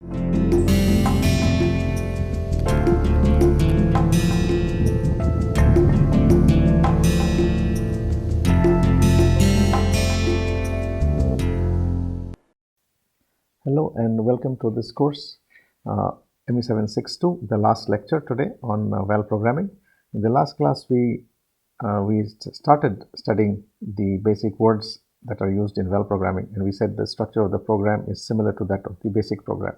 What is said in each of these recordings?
Hello and welcome to this course ME762, the last lecture today on VAL programming. In the last class we started studying the basic words that are used in VAL programming, and we said the structure of the program is similar to that of the basic program.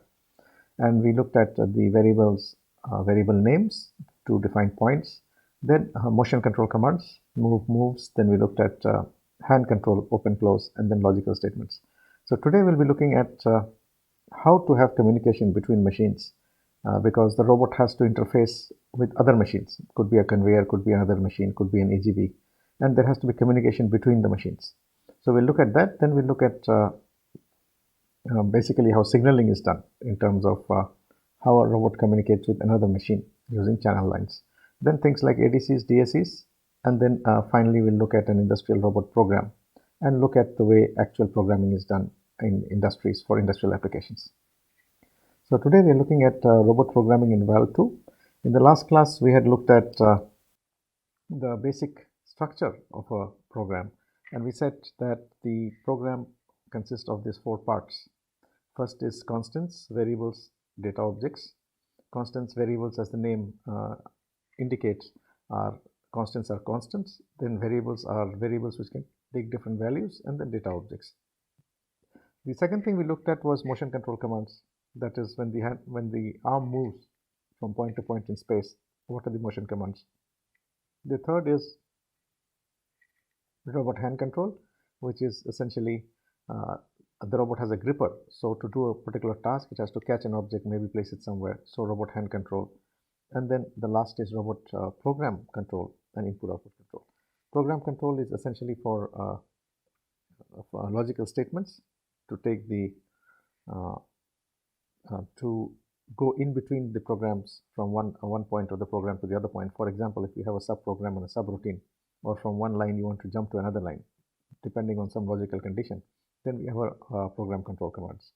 And we looked at the variable names to define points, then motion control commands, moves, then we looked at hand control, open, close, and then logical statements. So today we'll be looking at how to have communication between machines, because the robot has to interface with other machines. Could be a conveyor, could be another machine, could be an AGV, and there has to be communication between the machines. So we'll look at that. Then we'll look at basically how signaling is done in terms of how a robot communicates with another machine using channel lines. Then things like ADCs, DACs, and then finally we'll look at an industrial robot program and look at the way actual programming is done in industries for industrial applications. So today we are looking at robot programming in VAL II. In the last class we had looked at the basic structure of a program, and we said that the program consists of these four parts. First is constants, variables, data objects. Constants, variables, as the name indicates, are constants. Then variables are variables which can take different values, and then data objects. The second thing we looked at was motion control commands. That is, when the arm moves from point to point in space, what are the motion commands? The third is robot hand control, which is essentially the robot has a gripper. So to do a particular task, it has to catch an object, maybe place it somewhere. So robot hand control. And then the last is robot program control and input-output control. Program control is essentially for logical statements to take the to go in between the programs from one point of the program to the other point. For example, if you have a subprogram and a subroutine, or from one line you want to jump to another line, depending on some logical condition, then we have our program control commands.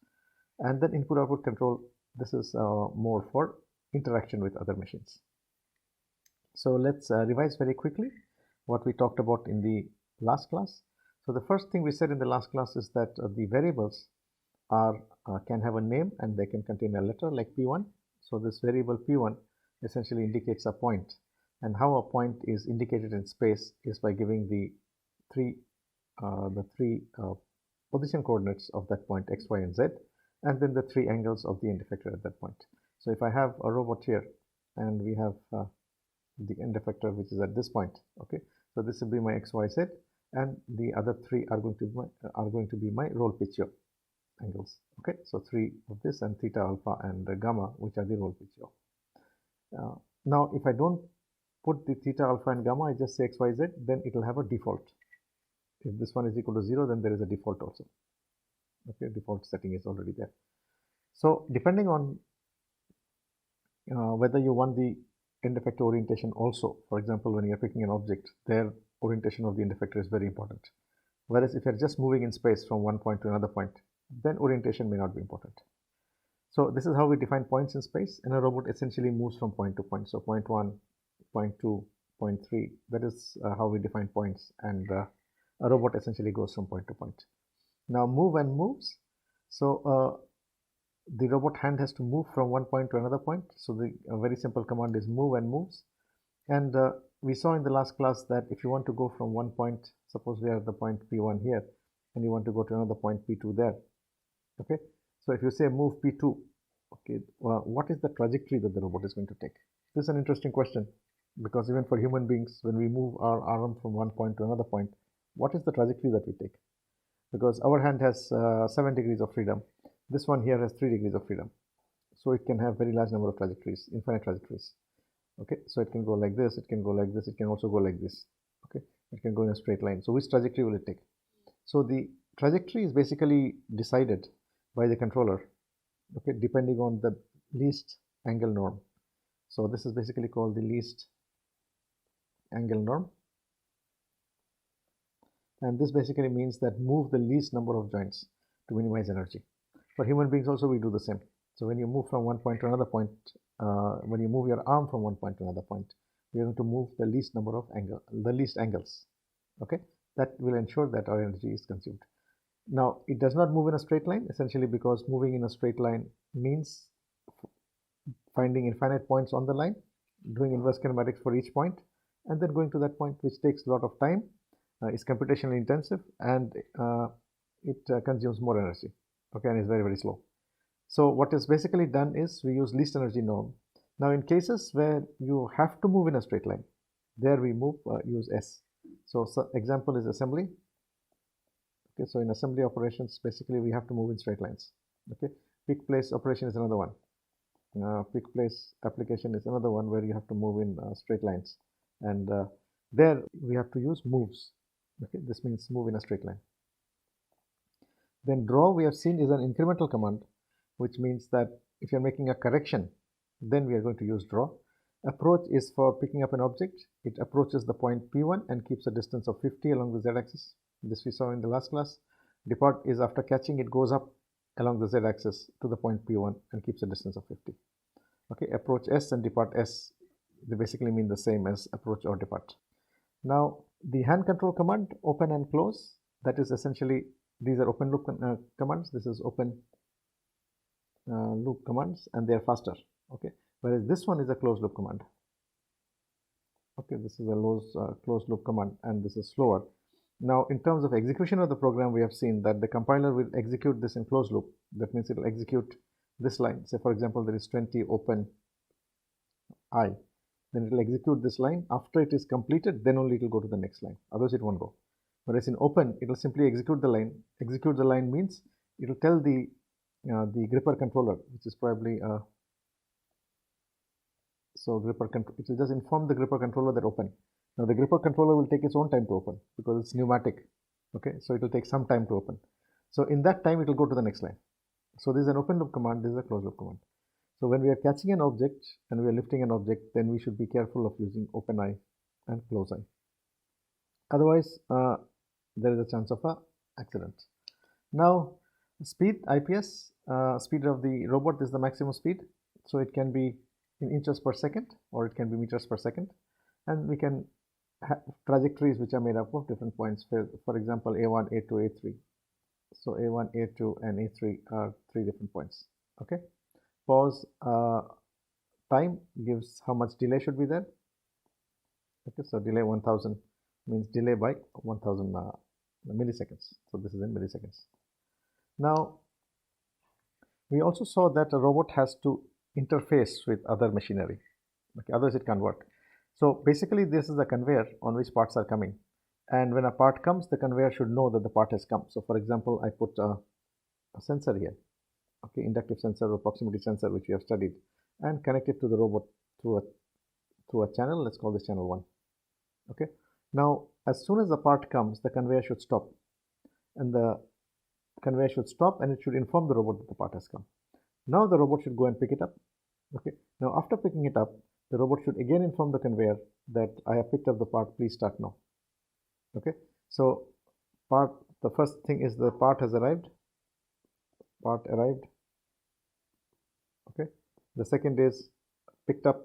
And then input-output control, this is more for interaction with other machines. So let's revise very quickly what we talked about in the last class. So the first thing we said in the last class is that the variables can have a name and they can contain a letter like P1. So this variable P1 essentially indicates a point, and how a point is indicated in space is by giving the three position coordinates of that point, x, y, and z, and then the three angles of the end effector at that point. So if I have a robot here and we have the end effector which is at this point, okay, so this will be my x, y, z, and the other three are going to be my roll pitch yaw angles. Okay, so three of this, and theta, alpha, and gamma, which are the roll pitch yaw. Now if I don't put the theta, alpha, and gamma, I just say x, y, z, then it will have a default. If this one is equal to 0, then there is a default also. Okay, default setting is already there. So depending on whether you want the end effector orientation also, for example, when you are picking an object, their orientation of the end effector is very important. Whereas if you are just moving in space from one point to another point, then orientation may not be important. So this is how we define points in space, and a robot essentially moves from point to point. So point 1, point 2, point 3, that is how we define points, and a robot essentially goes from point to point. Now move and moves. So the robot hand has to move from one point to another point. So the very simple command is move and moves. And we saw in the last class that if you want to go from one point, suppose we are at the point P1 here, and you want to go to another point P2 there. Okay, so if you say move P2, okay, what is the trajectory that the robot is going to take? This is an interesting question, because even for human beings, when we move our arm from one point to another point, what is the trajectory that we take? Because our hand has 7 degrees of freedom. This one here has 3 degrees of freedom. So it can have very large number of trajectories, infinite trajectories. Okay, so it can go like this, it can go like this, it can also go like this. Okay, it can go in a straight line. So which trajectory will it take? So the trajectory is basically decided by the controller, okay, depending on the least angle norm. So this is basically called the least angle norm. And this basically means that move the least number of joints to minimize energy. For human beings also we do the same. So when you move from one point to another point, when you move your arm from one point to another point, you're going to move the least number of angles. Okay, that will ensure that our energy is consumed. Now, it does not move in a straight line, essentially because moving in a straight line means finding infinite points on the line, doing inverse kinematics for each point, and then going to that point, which takes a lot of time, is computationally intensive, and it consumes more energy, okay, and is very, very slow. So what is basically done is we use least energy norm. Now, in cases where you have to move in a straight line, there we use S. So example is assembly. Okay, so in assembly operations, basically we have to move in straight lines. Okay, pick place operation is another one. Pick place application is another one where you have to move in straight lines, and there we have to use moves. Okay, this means move in a straight line. Then draw, we have seen, is an incremental command, which means that if you're making a correction, then we are going to use draw. Approach is for picking up an object. It approaches the point P1 and keeps a distance of 50 along the z-axis. This we saw in the last class. Depart is after catching, it goes up along the z-axis to the point P1 and keeps a distance of 50. Okay, approach S and depart S, they basically mean the same as approach or depart. Now, the hand control command, open and close, that is essentially, these are open loop commands. This is open loop commands, and they are faster. Okay, whereas this one is a closed loop command. Okay, this is a closed loop command, and this is slower. Now, in terms of execution of the program, we have seen that the compiler will execute this in closed loop. That means it will execute this line. Say, for example, there is 20 open I. Then it will execute this line. After it is completed, then only it will go to the next line. Otherwise, it won't go. Whereas in open, it will simply execute the line. Execute the line means it will tell the gripper controller, which is probably it will just inform the gripper controller that open. Now the gripper controller will take its own time to open because it's pneumatic. Okay, so it will take some time to open. So in that time, it will go to the next line. So this is an open loop command, this is a closed loop command. So when we are catching an object and we are lifting an object, then we should be careful of using open eye and close eye. Otherwise, there is a chance of an accident. Now, speed, IPS, speed of the robot is the maximum speed. So it can be in inches per second or it can be meters per second. And we can have trajectories which are made up of different points. For example, A1, A2, A3. So A1, A2, and A3 are 3 different points. Okay. Pause time gives how much delay should be there. Okay, so delay 1000 means delay by 1000 milliseconds. So this is in milliseconds. Now, we also saw that a robot has to interface with other machinery. Okay, otherwise it can't work. So basically, this is a conveyor on which parts are coming. And when a part comes, the conveyor should know that the part has come. So for example, I put a sensor here. Okay, inductive sensor or proximity sensor, which we have studied, and connect it to the robot through a channel. Let's call this channel 1. Okay. Now, as soon as the part comes, the conveyor should stop, and the conveyor should stop, and it should inform the robot that the part has come. Now the robot should go and pick it up. Okay. Now after picking it up, the robot should again inform the conveyor that I have picked up the part. Please start now. Okay. So the first thing is the part has arrived. Part arrived. Okay. The second is picked up.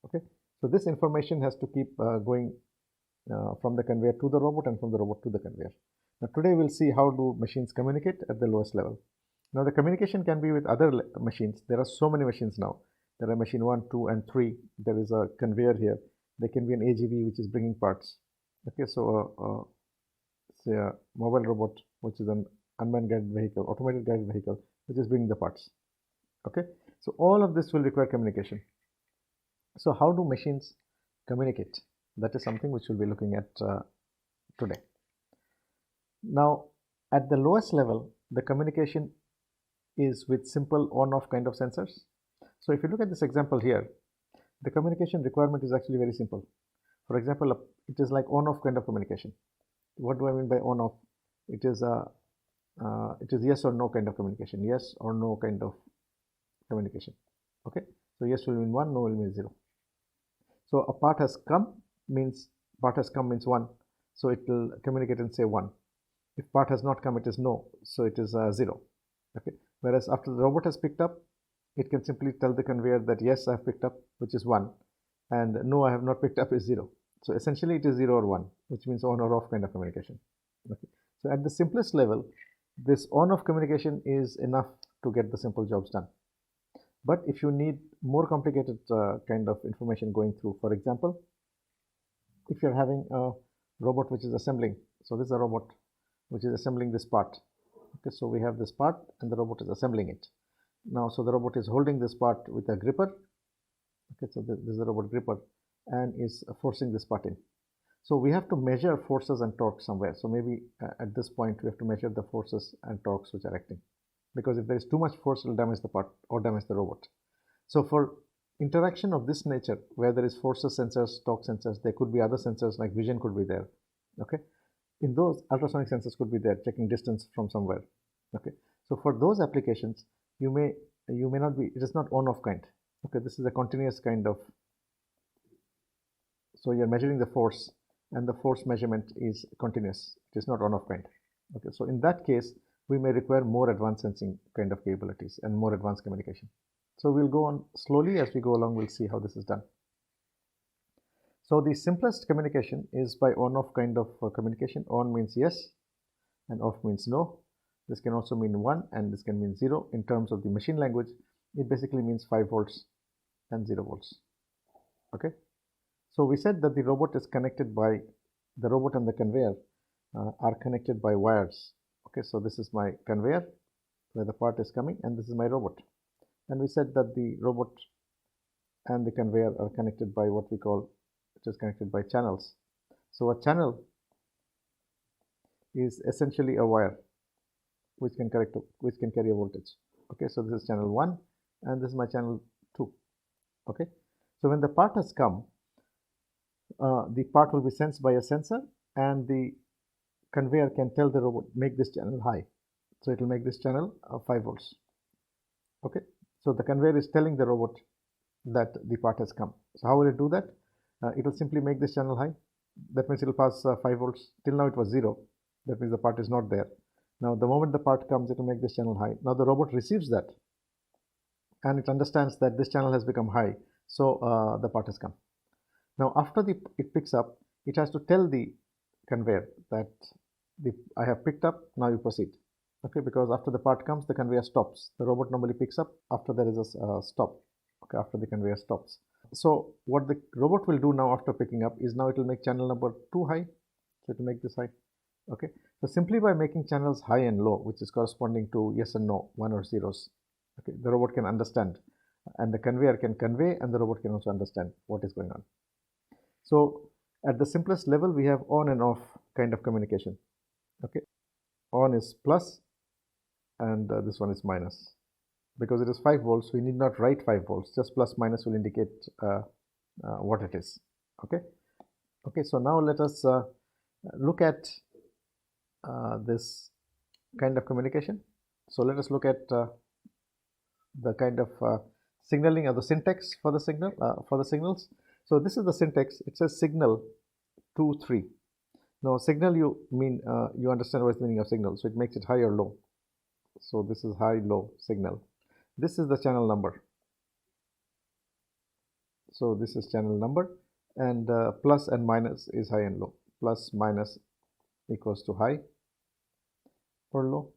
Okay. So this information has to keep going from the conveyor to the robot and from the robot to the conveyor. Now today we'll see how do machines communicate at the lowest level. Now the communication can be with other machines. There are so many machines now. There are machine 1, 2, and 3. There is a conveyor here. There can be an AGV which is bringing parts. Okay, so say a mobile robot, which is an unmanned guided vehicle, automated guided vehicle, which is bringing the parts. Okay, so all of this will require communication. So how do machines communicate? That is something which we'll be looking at today. Now, at the lowest level, the communication is with simple on-off kind of sensors. So if you look at this example here, the communication requirement is actually very simple. For example, it is like on-off kind of communication. What do I mean by on-off? It is yes or no kind of communication. Yes or no kind of communication. Okay. So yes will mean 1, no will mean 0. So a part has come means 1. So it will communicate and say 1. If part has not come, it is no. So it is 0. Okay. Whereas after the robot has picked up, it can simply tell the conveyor that yes, I have picked up, which is 1, and no, I have not picked up is 0. So essentially it is 0 or 1, which means on or off kind of communication. Okay. So at the simplest level, this on-off communication is enough to get the simple jobs done. But if you need more complicated kind of information going through, for example, if you're having a robot which is assembling, so this is a robot which is assembling this part. Okay, so we have this part and the robot is assembling it. Now, so the robot is holding this part with a gripper. Okay, so this is a robot gripper and is forcing this part in. So we have to measure forces and torques somewhere. So maybe at this point we have to measure the forces and torques which are acting, because if there is too much force, it will damage the part or damage the robot. So for interaction of this nature, where there is forces sensors, torque sensors, there could be other sensors like vision could be there. Okay, in those, ultrasonic sensors could be there, checking distance from somewhere. Okay, so for those applications, you may not be, it is not on-off kind. Okay, this is a continuous kind of, so you're measuring the force and the force measurement is continuous. It is not on-off kind. Okay, so in that case, we may require more advanced sensing kind of capabilities and more advanced communication. So we'll go on slowly as we go along, we'll see how this is done. So the simplest communication is by on-off kind of communication. On means yes and off means no. This can also mean 1 and this can mean 0. In terms of the machine language, it basically means 5 volts and 0 volts. Okay. So we said that the robot is connected by, the robot and the conveyor are connected by wires. Okay, so this is my conveyor where the part is coming and this is my robot. And we said that the robot and the conveyor are connected by what we call, it is connected by channels. So a channel is essentially a wire which can carry a voltage. Okay, so this is channel 1 and this is my channel 2. Okay, so when the part has come, the part will be sensed by a sensor and the conveyor can tell the robot, make this channel high. So it will make this channel 5 volts. Okay, so the conveyor is telling the robot that the part has come. So how will it do that? It will simply make this channel high. That means it will pass 5 volts. Till now it was 0. That means the part is not there. Now the moment the part comes, it will make this channel high. Now the robot receives that and it understands that this channel has become high. So the part has come. Now after it picks up, it has to tell the conveyor that I have picked up, now you proceed. Okay, because after the part comes, the conveyor stops. The robot normally picks up after there is a stop. Okay, after the conveyor stops. So what the robot will do now after picking up is now it will make channel number 2 high. So it will make this high. Okay, so simply by making channels high and low, which is corresponding to yes and no, 1 or zeros, okay, the robot can understand and the conveyor can convey and the robot can also understand what is going on. So at the simplest level, we have on and off kind of communication. Okay, on is plus and this one is minus. Because it is 5 volts, we need not write 5 volts, just plus minus will indicate what it is. Okay, okay, so now let us look at this kind of communication. So let us look at the kind of signaling or the syntax for the signal for the signals. So this is the syntax. It says signal 2, 3. Now signal, you understand what is the meaning of signal. So it makes it high or low. So this is high, low signal. This is the channel number. So this is channel number and plus and minus is high and low. Plus minus equals to high or low.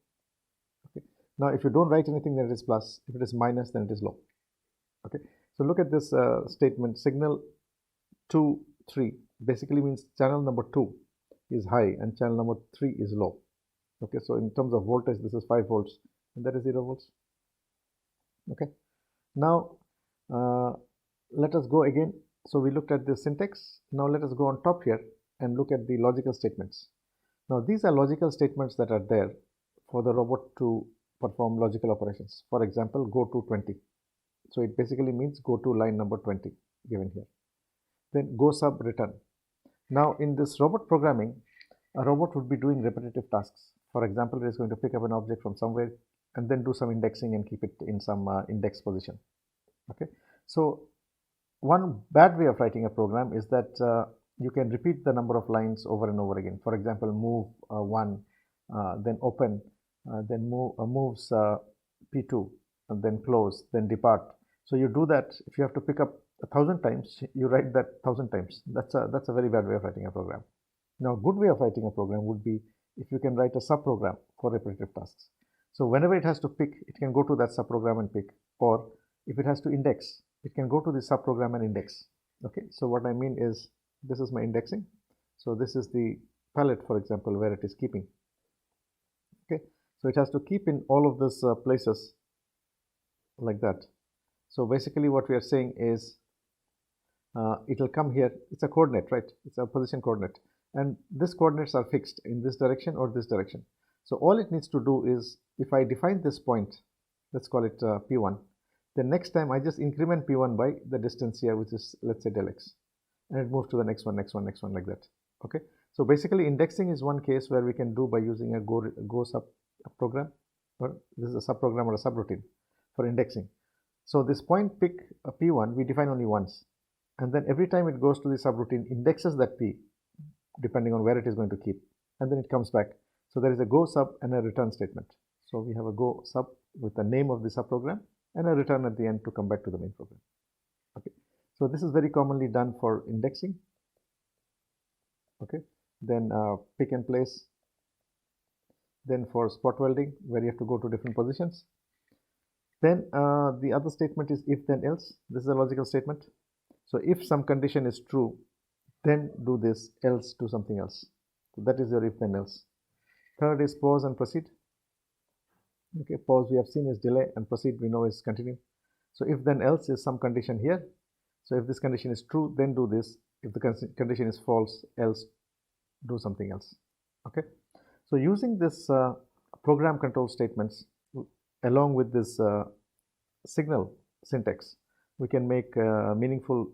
Okay. Now if you don't write anything, then it is plus. If it is minus, then it is low. Okay. So look at this statement, signal 2, 3 basically means channel number 2 is high and channel number 3 is low. Okay, so in terms of voltage, this is 5 volts and that is 0 volts. Okay, now let us go again. So we looked at the syntax. Now let us go on top here and look at the logical statements. Now these are logical statements that are there for the robot to perform logical operations. For example, go to 20. So it basically means go to line number 20 given here. Then go sub return. Now in this robot programming, a robot would be doing repetitive tasks. For example, it is going to pick up an object from somewhere and then do some indexing and keep it in some index position. Okay, so one bad way of writing a program is that you can repeat the number of lines over and over again. For example, move 1, then open, then moves P2 and then close, then depart. So you do that. If you have to pick up 1,000 times, you write that 1,000 times. That's a very bad way of writing a program. Now, a good way of writing a program would be if you can write a subprogram for repetitive tasks. So whenever it has to pick, it can go to that subprogram and pick, or if it has to index, it can go to the subprogram and index. Okay, so what I mean is, this is my indexing. So this is the palette, for example, where it is keeping. Okay, so it has to keep in all of these places like that. So basically what we are saying is it will come here. It's a coordinate, right? It's a position coordinate, and these coordinates are fixed in this direction or this direction. So all it needs to do is, if I define this point, let's call it P1, then next time I just increment P1 by the distance here, which is, let's say, del x, and it moves to the next one, next one, next one, like that. Okay, so basically indexing is one case where we can do by using a Go sub program, or this is a subprogram or a subroutine for indexing. So this point pick P1 we define only once, and then every time it goes to the subroutine, indexes that P depending on where it is going to keep, and then it comes back. So there is a go sub and a return statement. So we have a go sub with the name of the subprogram and a return at the end to come back to the main program. Okay, so this is very commonly done for indexing. Okay, then pick and place, then for spot welding, where you have to go to different positions. Then the other statement is if then else. This is a logical statement. So if some condition is true, then do this, else do something else. So that is your if then else. Third is pause and proceed. Okay, pause we have seen is delay, and proceed we know is continue. So if then else is some condition here. So if this condition is true, then do this. If the condition is false, else do something else. Okay, so using this program control statements along with this signal syntax, we can make meaningful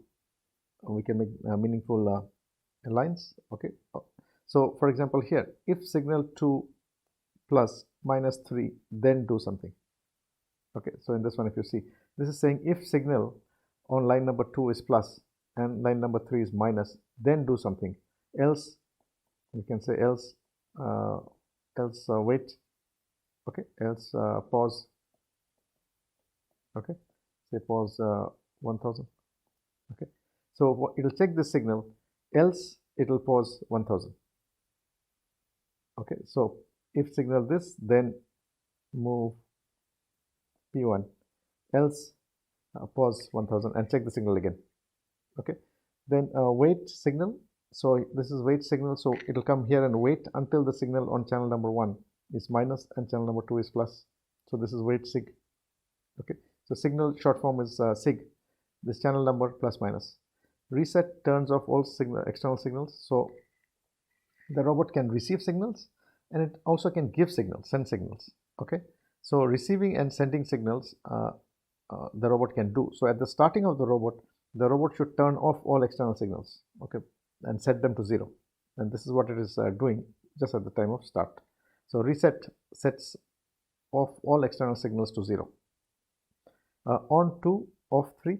lines. Okay, so for example here, if signal 2 plus minus 3, then do something. Okay, so in this one, if you see, this is saying if signal on line number 2 is plus and line number 3 is minus, then do something. Else, we can say else wait. Okay, else pause. Okay, say pause 1000. Okay, so it will check this signal, else it will pause 1000. Okay, so if signal this, then move P1, else pause 1000 and check the signal again. Okay, then wait signal. So this is wait signal, so it will come here and wait until the signal on channel number 1 is minus and channel number 2 is plus. So this is wait sig. Okay, so signal short form is sig, this channel number plus minus. Reset turns off all external signals, so the robot can receive signals and it also can give signals, send signals. Okay, so receiving and sending signals the robot can do. So at the starting of the robot should turn off all external signals, okay, and set them to 0, and this is what it is doing just at the time of start. So reset sets off all external signals to 0. On 2, off 3,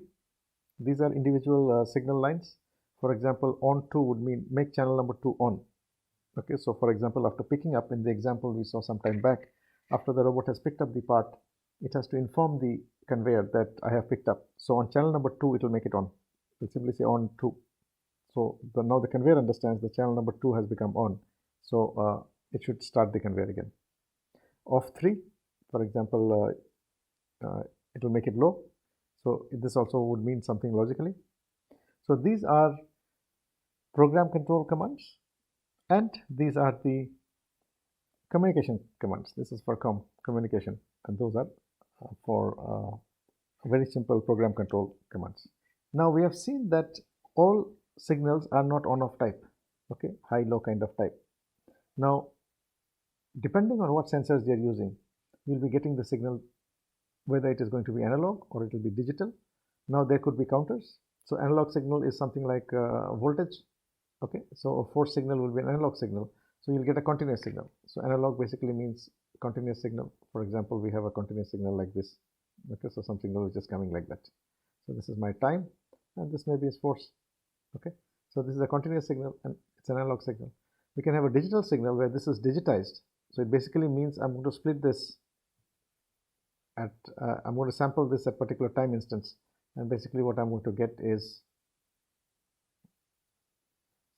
these are individual signal lines. For example, on 2 would mean make channel number 2 on. Okay, so for example, after picking up, in the example we saw some time back, after the robot has picked up the part, it has to inform the conveyor that I have picked up. So on channel number 2, it will make it on. It will simply say on 2. So now the conveyor understands the channel number 2 has become on. So it should start the conveyor again. Off 3, for example, it will make it low. So this also would mean something logically. So these are program control commands, and these are the communication commands. This is for communication, and those are for very simple program control commands. Now we have seen that all signals are not on-off type, okay, high-low kind of type. Now, depending on what sensors they are using, you'll be getting the signal whether it is going to be analog or it will be digital. Now there could be counters. So analog signal is something like voltage. Okay, so a force signal will be an analog signal. So you'll get a continuous signal. So analog basically means continuous signal. For example, we have a continuous signal like this. Okay, so some signal is just coming like that. So this is my time, and this maybe is force. Okay, so this is a continuous signal and it's an analog signal. We can have a digital signal where this is digitized. So it basically means I'm going to split this at I'm going to sample this at particular time instance, and basically what I'm going to get is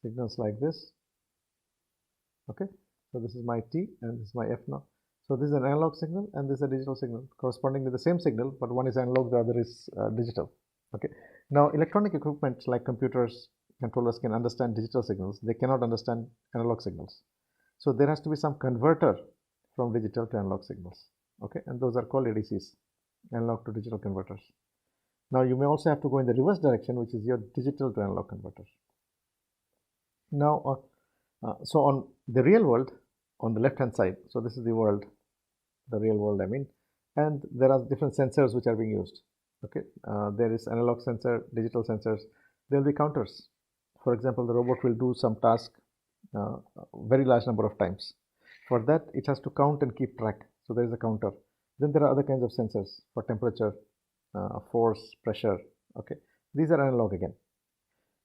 signals like this. Okay, so this is my T and this is my F now. So this is an analog signal and this is a digital signal corresponding to the same signal, but one is analog, the other is digital. Okay, now electronic equipment like computers, controllers can understand digital signals. They cannot understand analog signals. So there has to be some converter from digital to analog signals. Okay, and those are called ADCs, analog to digital converters. Now you may also have to go in the reverse direction, which is your digital to analog converter. Now, so on the real world, on the left hand side, so this is the world, the real world I mean, and there are different sensors which are being used. Okay, there is analog sensor, digital sensors, there will be counters. For example, the robot will do some task very large number of times. For that, it has to count and keep track. So there is a counter. Then there are other kinds of sensors for temperature, force, pressure. Okay, these are analog again.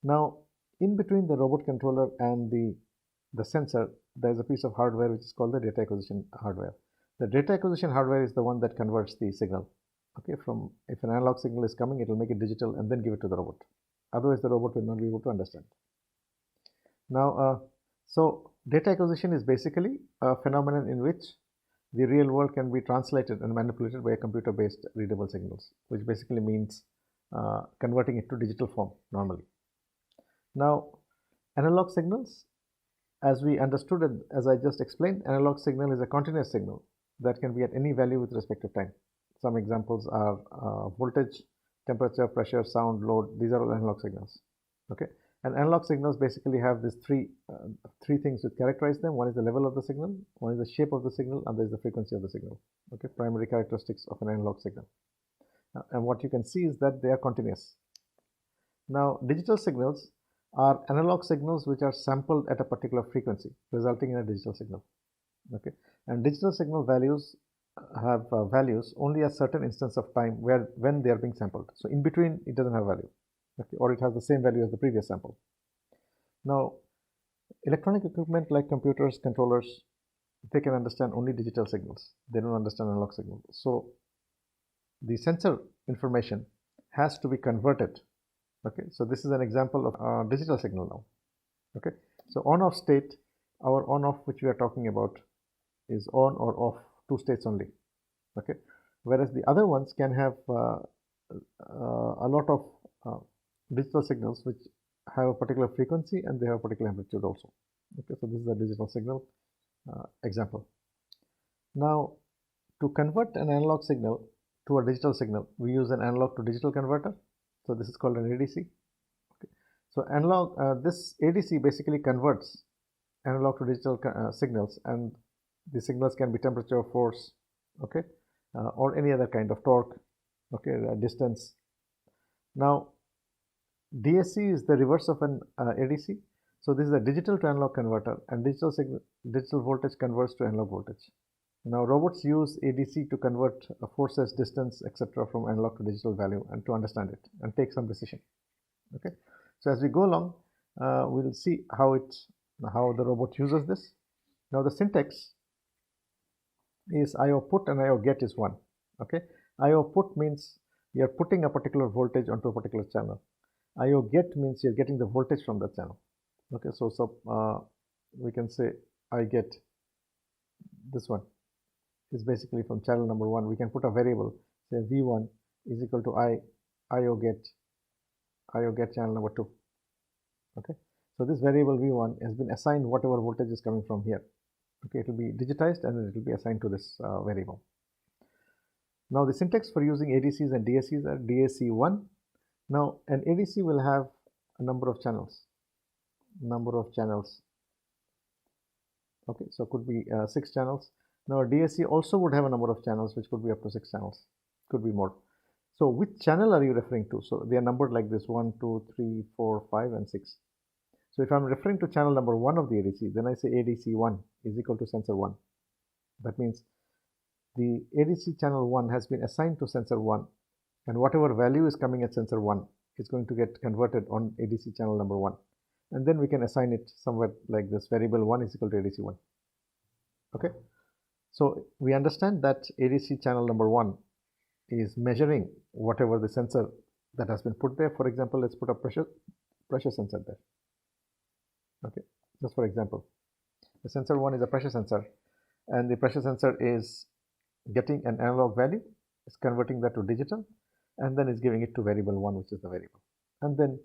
Now, in between the robot controller and the sensor, there is a piece of hardware which is called the data acquisition hardware. The data acquisition hardware is the one that converts the signal. Okay, from if an analog signal is coming, it will make it digital and then give it to the robot. Otherwise, the robot will not be able to understand. Now, so data acquisition is basically a phenomenon in which the real world can be translated and manipulated by a computer-based readable signals, which basically means converting it to digital form normally. Now, analog signals, as we understood it, as I just explained, analog signal is a continuous signal that can be at any value with respect to time. Some examples are voltage, temperature, pressure, sound, load. These are all analog signals. Okay, and analog signals basically have these three things that characterize them. One is the level of the signal, one is the shape of the signal, and there is the frequency of the signal. Okay, primary characteristics of an analog signal. And what you can see is that they are continuous. Now, digital signals are analog signals which are sampled at a particular frequency, resulting in a digital signal. Okay, and digital signal values have values only at certain instance of time when they are being sampled. So in between, it doesn't have value. Okay, or it has the same value as the previous sample. Now, electronic equipment like computers, controllers, they can understand only digital signals. They don't understand analog signals. So the sensor information has to be converted. Okay, so this is an example of a digital signal now. Okay, so on-off state, our on-off which we are talking about is on or off, two states only. Okay, whereas the other ones can have a lot of digital signals which have a particular frequency and they have a particular amplitude also. Okay, so this is a digital signal example. Now, to convert an analog signal to a digital signal, we use an analog to digital converter. So this is called an ADC. Okay. So analog, this ADC basically converts analog to digital signals, and the signals can be temperature, force, okay, or any other kind of torque, okay, distance. Now, DSC is the reverse of an ADC. So this is a digital to analog converter, and digital voltage converts to analog voltage. Now, robots use ADC to convert forces, distance, etc. from analog to digital value and to understand it and take some decision. Okay. So as we go along, we'll see how the robot uses this. Now, the syntax is IO put and IO get is 1. Okay. IO put means you're putting a particular voltage onto a particular channel. IO get means you're getting the voltage from that channel. Okay. So we can say I get this one is basically from channel number 1. We can put a variable, say V1 is equal to IO get channel number 2. Okay. So this variable V1 has been assigned whatever voltage is coming from here. Okay, it will be digitized and then it will be assigned to this variable. Now, the syntax for using ADCs and DSCs are DAC1. Now, an ADC will have a number of channels. Okay, so could be 6 channels. Now, a DSC also would have a number of channels, which could be up to 6 channels, could be more. So, which channel are you referring to? So, they are numbered like this: 1, 2, 3, 4, 5, and 6. So, if I'm referring to channel number 1 of the ADC, then I say ADC1 is equal to sensor 1. That means the ADC channel 1 has been assigned to sensor 1, and whatever value is coming at sensor 1 is going to get converted on ADC channel number 1. And then we can assign it somewhere like this: variable 1 is equal to ADC 1. Okay. So we understand that ADC channel number 1 is measuring whatever the sensor that has been put there. For example, let's put a pressure sensor there. Okay, just for example, the sensor 1 is a pressure sensor, and the pressure sensor is getting an analog value, is converting that to digital, and then is giving it to variable 1, which is the variable, and then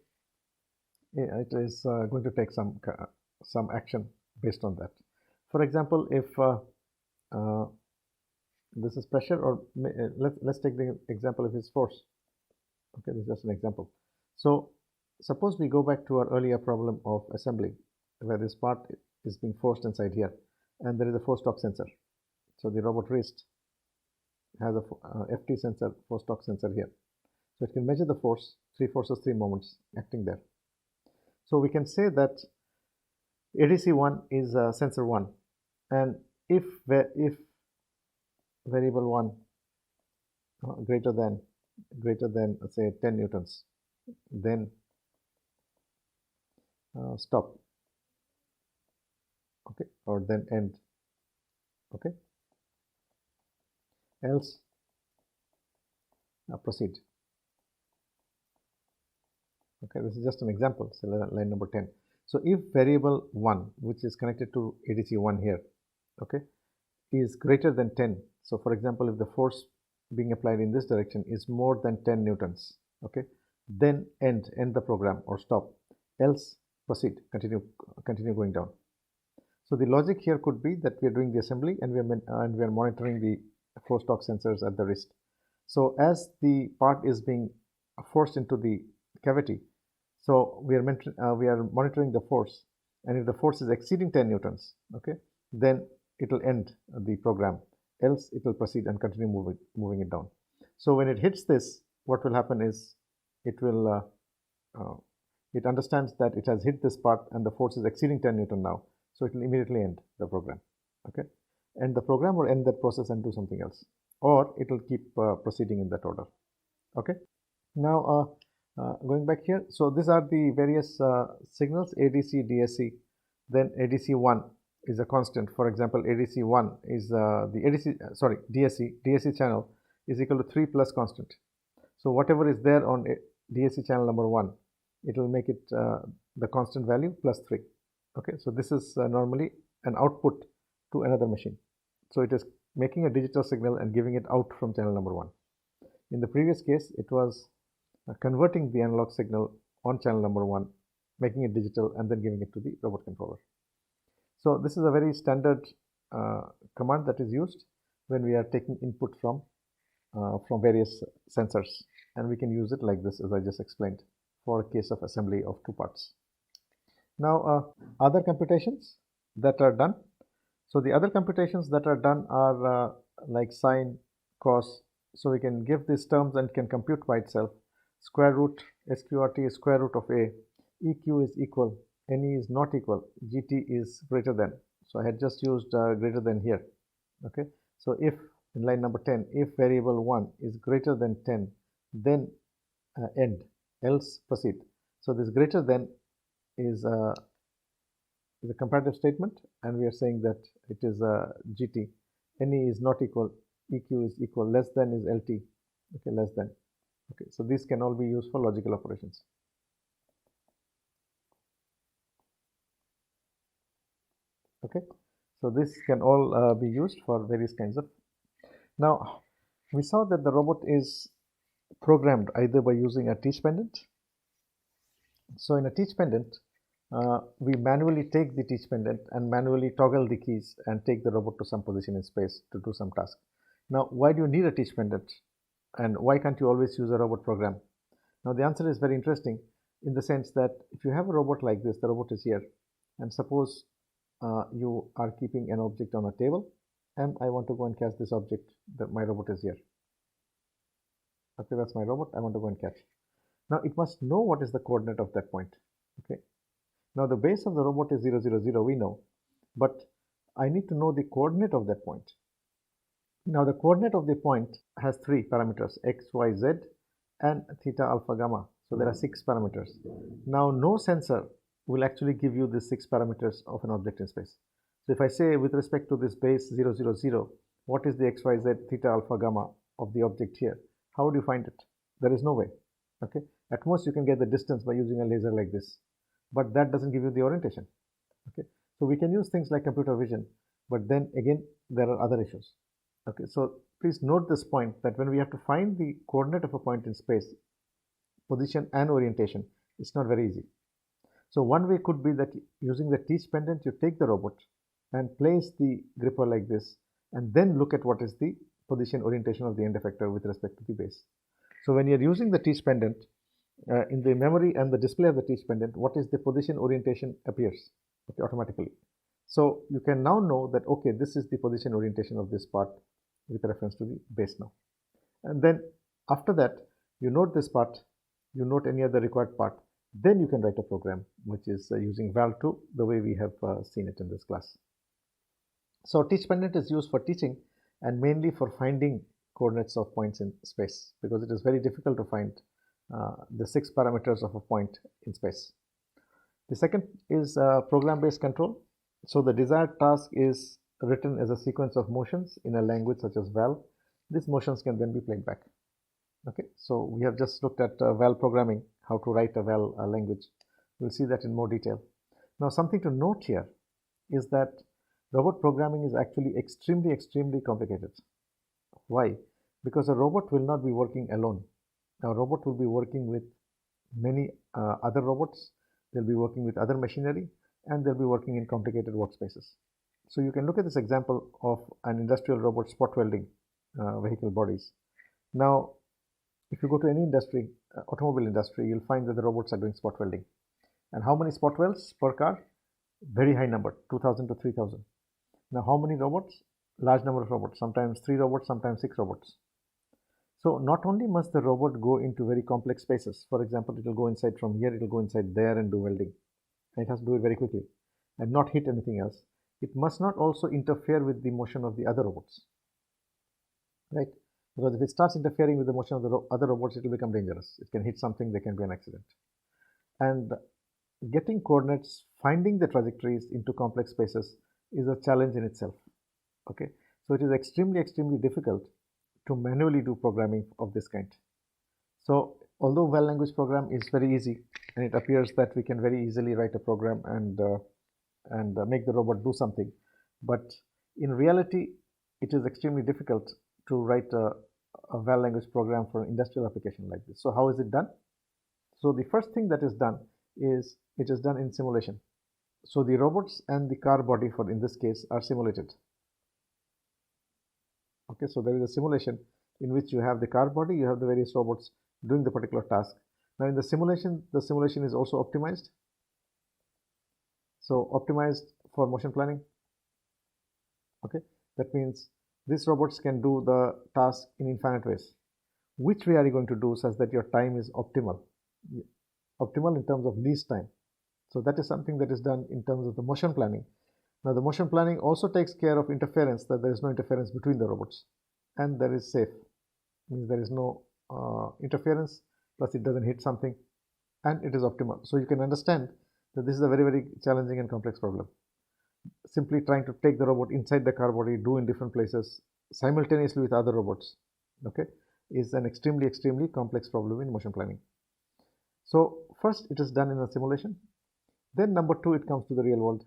it is going to take some action based on that. For example, if this is pressure, or let's take the example if it's force. Okay, this is just an example. So suppose we go back to our earlier problem of assembly, where this part is being forced inside here, and there is a force torque sensor. So the robot wrist has a FT sensor, force torque sensor here. So it can measure the force, 3 forces, 3 moments acting there. So we can say that ADC1 is sensor 1, and if variable 1 greater than say 10 newtons, then stop, okay, or then end, okay, else proceed. Okay, this is just an example, so line number 10. So if variable 1, which is connected to ADC1 here, okay, is greater than 10, so for example, if the force being applied in this direction is more than 10 newtons, okay, then end the program or stop, else proceed, continue going down. So the logic here could be that we are doing the assembly, and we are monitoring the force torque sensors at the wrist. So as the part is being forced into the cavity, so we are monitoring the force, and if the force is exceeding 10 newtons, okay, then it will end the program, else it will proceed and continue moving it down. So when it hits this, what will happen is it understands that it has hit this part and the force is exceeding 10 newton now, so it will immediately end the program. Okay, end the program or end that process and do something else, or it will keep proceeding in that order. Okay, now going back here, so these are the various signals, ADC, DSC. Then ADC1 is a constant. For example, ADC1 is DSC channel is equal to 3 plus constant. So whatever is there on DSC channel number 1, it will make it the constant value plus 3. Okay, so this is normally an output to another machine. So it is making a digital signal and giving it out from channel number 1. In the previous case, it was converting the analog signal on channel number 1, making it digital, and then giving it to the robot controller. So this is a very standard command that is used when we are taking input from various sensors, and we can use it like this, as I just explained, for a case of assembly of 2 parts. Now other computations that are done. So the other computations that are done are like sine, cos. So we can give these terms and can compute by itself. Square root SQRT is square root of A, EQ is equal, NE is not equal, GT is greater than. So I had just used greater than here. Okay, so if in line number 10, if variable 1 is greater than 10, then end, else proceed. So this greater than is a comparative statement, and we are saying that it is GT. NE is not equal, EQ is equal, less than is LT. Okay, less than. Okay, so these can all be used for logical operations. Okay, so this can all be used for various kinds of. Now, we saw that the robot is programmed either by using a teach pendant. So in a teach pendant, we manually take the teach pendant and manually toggle the keys and take the robot to some position in space to do some task. Now, why do you need a teach pendant? And why can't you always use a robot program? Now, the answer is very interesting in the sense that if you have a robot like this, the robot is here, and suppose you are keeping an object on a table, and I want to go and catch this object, that my robot is here. Okay, that's my robot, I want to go and catch. Now, it must know what is the coordinate of that point. Okay, now the base of the robot is 0, 0, 0, we know, but I need to know the coordinate of that point. Now, the coordinate of the point has 3 parameters, x, y, z, and theta, alpha, gamma. So there are 6 parameters. Now, no sensor will actually give you the 6 parameters of an object in space. So if I say with respect to this base 0, 0, 0, what is the x, y, z, theta, alpha, gamma of the object here? How do you find it? There is no way. Okay, at most you can get the distance by using a laser like this, but that doesn't give you the orientation. Okay, so we can use things like computer vision, but then again there are other issues. Okay, so please note this point, that when we have to find the coordinate of a point in space, position and orientation, it's not very easy. So one way could be that using the teach pendant, you take the robot and place the gripper like this, and then look at what is the position orientation of the end effector with respect to the base. So when you're using the teach pendant, in the memory and the display of the teach pendant, what is the position orientation appears, okay, automatically. So you can now know that, okay, this is the position orientation of this part with reference to the base now. And then after that, you note this part, you note any other required part, then you can write a program which is using VAL II the way we have seen it in this class. So teach pendant is used for teaching and mainly for finding coordinates of points in space, because it is very difficult to find the 6 parameters of a point in space. The second is program-based control. So the desired task is written as a sequence of motions in a language such as VAL. These motions can then be played back. Okay, so we have just looked at VAL programming, how to write a VAL language. We'll see that in more detail. Now, something to note here is that robot programming is actually extremely complicated. Why? Because a robot will not be working alone. A robot will be working with many other robots. They'll be working with other machinery, and they'll be working in complicated workspaces. So you can look at this example of an industrial robot spot welding vehicle bodies. Now, if you go to any industry, automobile industry, you'll find that the robots are doing spot welding. And how many spot welds per car? Very high number, 2,000 to 3,000. Now, how many robots? Large number of robots, sometimes 3 robots, sometimes 6 robots. So not only must the robot go into very complex spaces, for example, it will go inside from here, it will go inside there and do welding. And it has to do it very quickly and not hit anything else. It must not also interfere with the motion of the other robots, right? Because if it starts interfering with the motion of the other robots, it will become dangerous. It can hit something, there can be an accident. And getting coordinates, finding the trajectories into complex spaces is a challenge in itself. Okay, so it is extremely difficult to manually do programming of this kind. So although VAL language program is very easy, and it appears that we can very easily write a program and make the robot do something, but in reality, it is extremely difficult to write a VAL language program for an industrial application like this. So how is it done? So the first thing that is done is it is done in simulation. So the robots and the car body, for in this case, are simulated. Okay, so there is a simulation in which you have the car body, you have the various robots doing the particular task. Now in the simulation is also optimized. So optimized for motion planning. Okay, that means these robots can do the task in infinite ways. Which way are you going to do such that your time is optimal? Optimal in terms of least time. So that is something that is done in terms of the motion planning. Now the motion planning also takes care of interference, that there is no interference between the robots, and that is safe. Means there is no interference, plus it doesn't hit something, and it is optimal. So you can understand that this is a very challenging and complex problem. Simply trying to take the robot inside the car body, do in different places simultaneously with other robots, okay, is an extremely complex problem in motion planning. So first it is done in a simulation. Then number 2, it comes to the real world.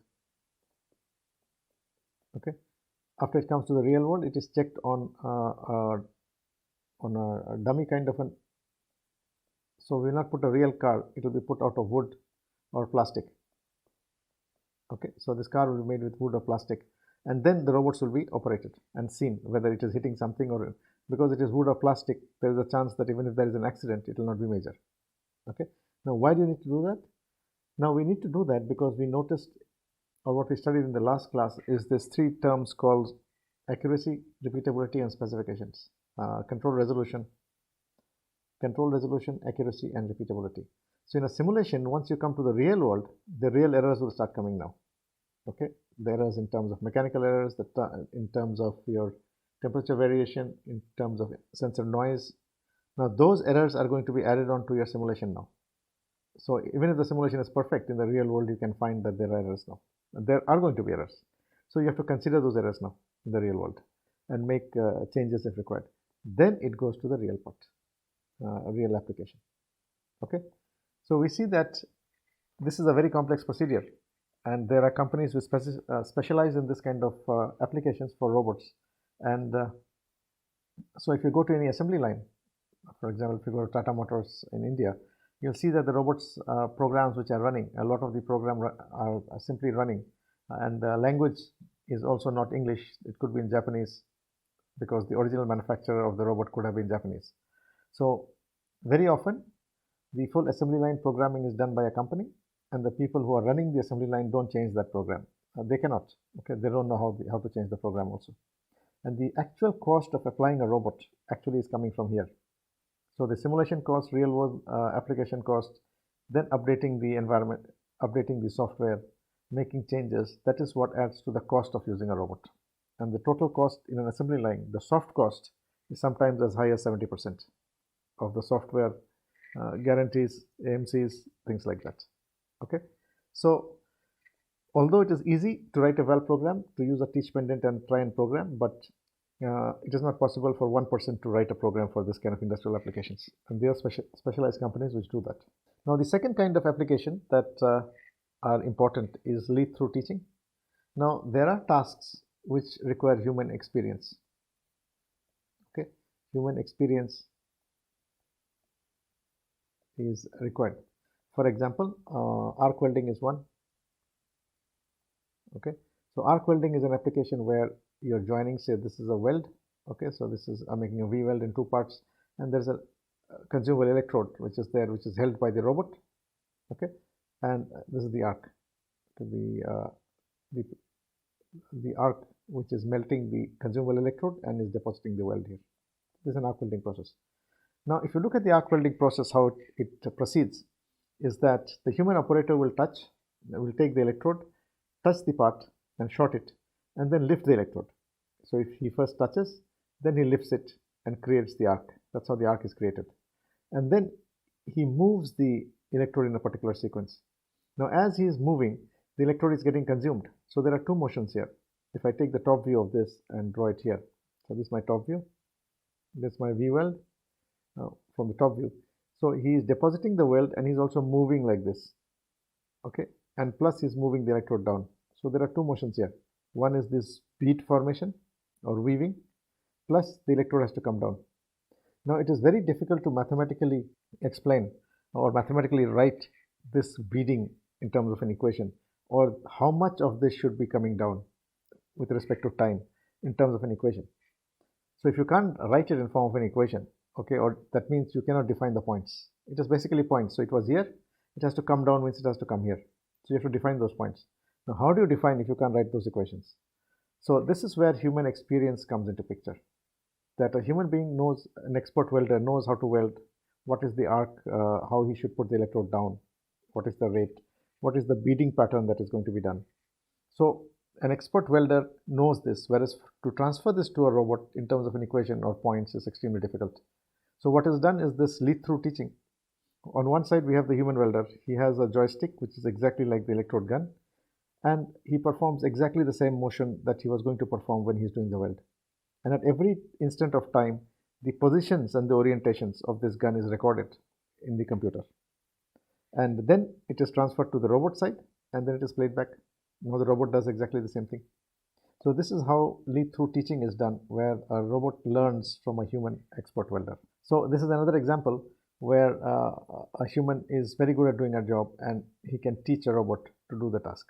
Okay, after it comes to the real world, it is checked on a dummy kind of an. So we will not put a real car; it will be put out of wood or plastic. Okay, so this car will be made with wood or plastic, and then the robots will be operated and seen whether it is hitting something, or because it is wood or plastic, there is a chance that even if there is an accident, it will not be major. Okay, now why do you need to do that? Now we need to do that because we noticed, or what we studied in the last class, is this 3 terms called accuracy, repeatability, and specifications. Control resolution, accuracy, and repeatability. So in a simulation, once you come to the real world, the real errors will start coming now. Okay, the errors in terms of mechanical errors, in terms of your temperature variation, in terms of sensor noise. Now those errors are going to be added on to your simulation now. So even if the simulation is perfect, in the real world you can find that there are errors now. There are going to be errors. So you have to consider those errors now in the real world and make changes if required. Then it goes to the real part. real application. Okay, so we see that this is a very complex procedure, and there are companies which specialize in this kind of applications for robots. And so if you go to any assembly line, for example, if you go to Tata Motors in India, you'll see that the robots programs which are running, a lot of the program are simply running, and the language is also not English. It could be in Japanese, because the original manufacturer of the robot could have been Japanese. So very often the full assembly line programming is done by a company, and the people who are running the assembly line don't change that program. They cannot. Okay, they don't know how to change the program also. And the actual cost of applying a robot actually is coming from here. So the simulation cost, real world application cost, then updating the environment, updating the software, making changes, that is what adds to the cost of using a robot. And the total cost in an assembly line, the soft cost, is sometimes as high as 70% of the software guarantees, AMCs, things like that. Okay, so although it is easy to write a VAL program, to use a teach pendant and try and program, but it is not possible for one person to write a program for this kind of industrial applications, and there are specialized companies which do that. Now the second kind of application that are important is lead through teaching. Now there are tasks which require human experience. Okay, human experience is required. For example, arc welding is one. Okay, so arc welding is an application where you're joining, say this is a weld. Okay, so this is making a V weld in two parts, and there's a consumable electrode which is there, which is held by the robot. Okay, and this is the arc, the arc which is melting the consumable electrode and is depositing the weld here. This is an arc welding process. Now, if you look at the arc welding process, how it proceeds is that the human operator will take the electrode, touch the part and short it, and then lift the electrode. So if he first touches, then he lifts it and creates the arc. That's how the arc is created. And then he moves the electrode in a particular sequence. Now, as he is moving, the electrode is getting consumed. So there are two motions here. If I take the top view of this and draw it here, so this is my top view, this is my V weld from the top view. So he is depositing the weld and he's also moving like this. Okay, and plus he's moving the electrode down. So there are two motions here. One is this bead formation or weaving, plus the electrode has to come down. Now it is very difficult to mathematically explain or mathematically write this beading in terms of an equation, or how much of this should be coming down with respect to time in terms of an equation. So if you can't write it in form of an equation, okay, or that means you cannot define the points. It is basically points. So it was here, it has to come down means it has to come here. So you have to define those points. Now how do you define if you can't write those equations? So this is where human experience comes into picture. That a human being knows, an expert welder knows how to weld, what is the arc, how he should put the electrode down, what is the rate, what is the beading pattern that is going to be done. So an expert welder knows this, whereas to transfer this to a robot in terms of an equation or points is extremely difficult. So what is done is this lead through teaching. On one side we have the human welder. He has a joystick which is exactly like the electrode gun, and he performs exactly the same motion that he was going to perform when he's doing the weld. And at every instant of time, the positions and the orientations of this gun is recorded in the computer. And then it is transferred to the robot side, and then it is played back. Now the robot does exactly the same thing. So this is how lead through teaching is done, where a robot learns from a human expert welder. So this is another example where a human is very good at doing a job and he can teach a robot to do the task.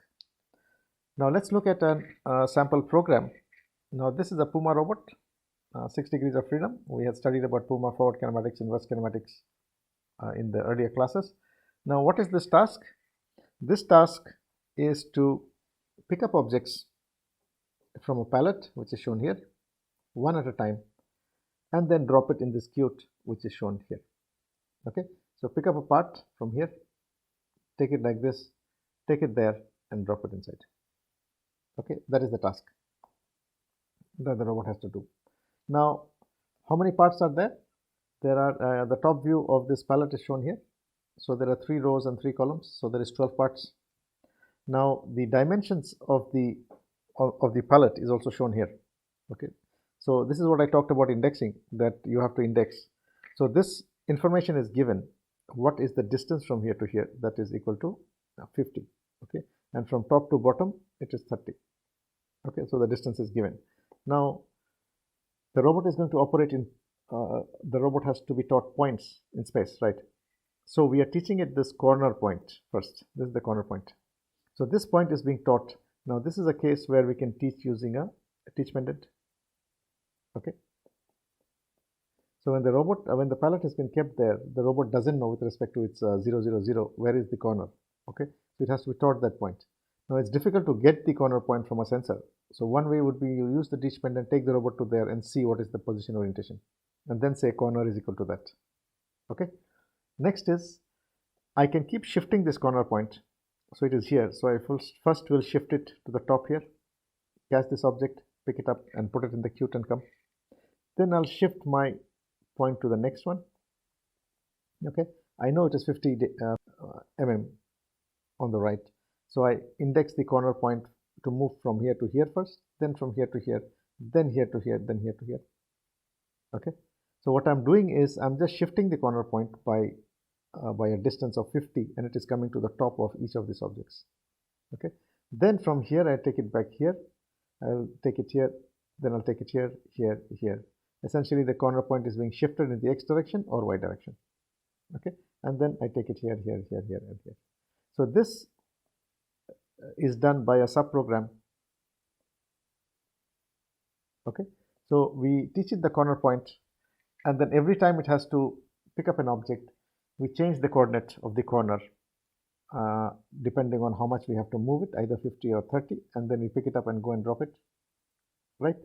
Now let's look at a sample program. Now this is a Puma robot, 6 degrees of freedom. We had studied about Puma forward kinematics, inverse kinematics in the earlier classes. Now what is this task? This task is to pick up objects from a pallet, which is shown here, one at a time, and then drop it in this chute, which is shown here. Okay, so pick up a part from here, take it like this, take it there, and drop it inside. Okay, that is the task that the robot has to do. Now, how many parts are there? There are the top view of this pallet is shown here. So there are 3 rows and 3 columns. So there is 12 parts. Now the dimensions of the pallet is also shown here. Okay, so this is what I talked about indexing, that you have to index. So this information is given, what is the distance from here to here, that is equal to 50, okay, and from top to bottom it is 30, okay. So the distance is given. Now the robot is going to operate in the robot has to be taught points in space, right? So we are teaching it this corner point first. This is the corner point. So this point is being taught. Now this is a case where we can teach using a teach pendant, okay. So when the palette has been kept there, the robot doesn't know with respect to its 0, 0, 0, where is the corner, okay. So it has to be taught that point. Now it's difficult to get the corner point from a sensor. So one way would be you use the teach pendant, take the robot to there and see what is the position orientation, and then say corner is equal to that, okay. Next is I can keep shifting this corner point. So it is here. So I first will shift it to the top here, catch this object, pick it up and put it in the queue and come. Then I'll shift my point to the next one, okay. I know it is 50 mm on the right. So I index the corner point to move from here to here first, then from here to here, then here to here, then here to here, okay. So what I'm doing is I'm just shifting the corner point by a distance of 50, and it is coming to the top of each of these objects, okay. Then from here I take it back here, I'll take it here, then I'll take it here, here, here. Essentially the corner point is being shifted in the x direction or y direction, okay. And then I take it here, here, here, here, and here. So this is done by a subprogram, okay. So we teach it the corner point, and then every time it has to pick up an object, we change the coordinate of the corner depending on how much we have to move it, either 50 or 30, and then we pick it up and go and drop it, right?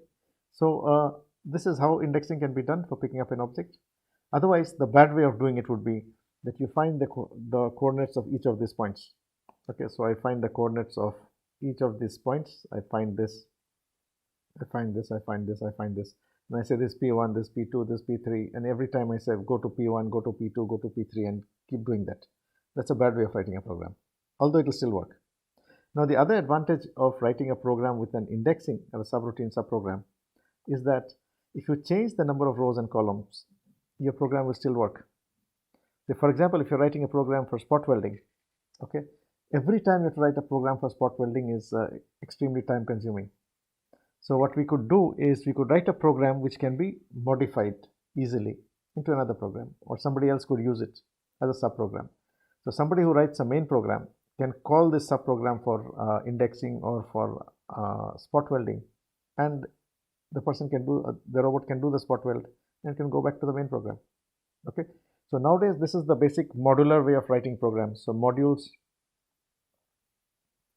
So this is how indexing can be done for picking up an object. Otherwise, the bad way of doing it would be that you find the coordinates of each of these points, okay. So I find the coordinates of each of these points. I find this, I find this, I find this, I find this. And I say this P1, this P2, this P3, and every time I say go to P1, go to P2, go to P3, and keep doing that. That's a bad way of writing a program, although it will still work. Now the other advantage of writing a program with an indexing or a subroutine subprogram is that if you change the number of rows and columns, your program will still work. So for example, if you're writing a program for spot welding, okay, every time you have to write a program for spot welding is extremely time consuming. So what we could do is we could write a program which can be modified easily into another program, or somebody else could use it as a subprogram. So somebody who writes a main program can call this subprogram for indexing or for spot welding, and the person can do, the robot can do the spot weld and can go back to the main program, okay. So nowadays this is the basic modular way of writing programs. So modules,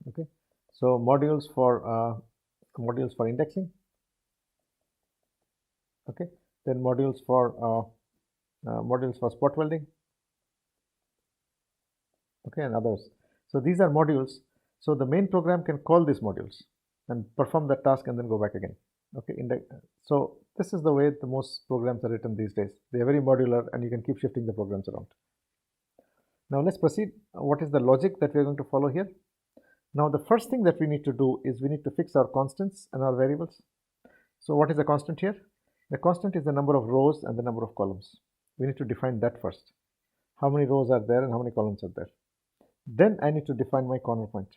okay, so modules for indexing, okay, then modules for spot welding, okay, and others. So these are modules. So the main program can call these modules and perform the task and then go back again, okay. So this is the way the most programs are written these days. They are very modular and you can keep shifting the programs around. Now let's proceed. What is the logic that we are going to follow here? Now the first thing that we need to do is we need to fix our constants and our variables. So what is the constant here? The constant is the number of rows and the number of columns. We need to define that first. How many rows are there and how many columns are there? Then I need to define my corner point,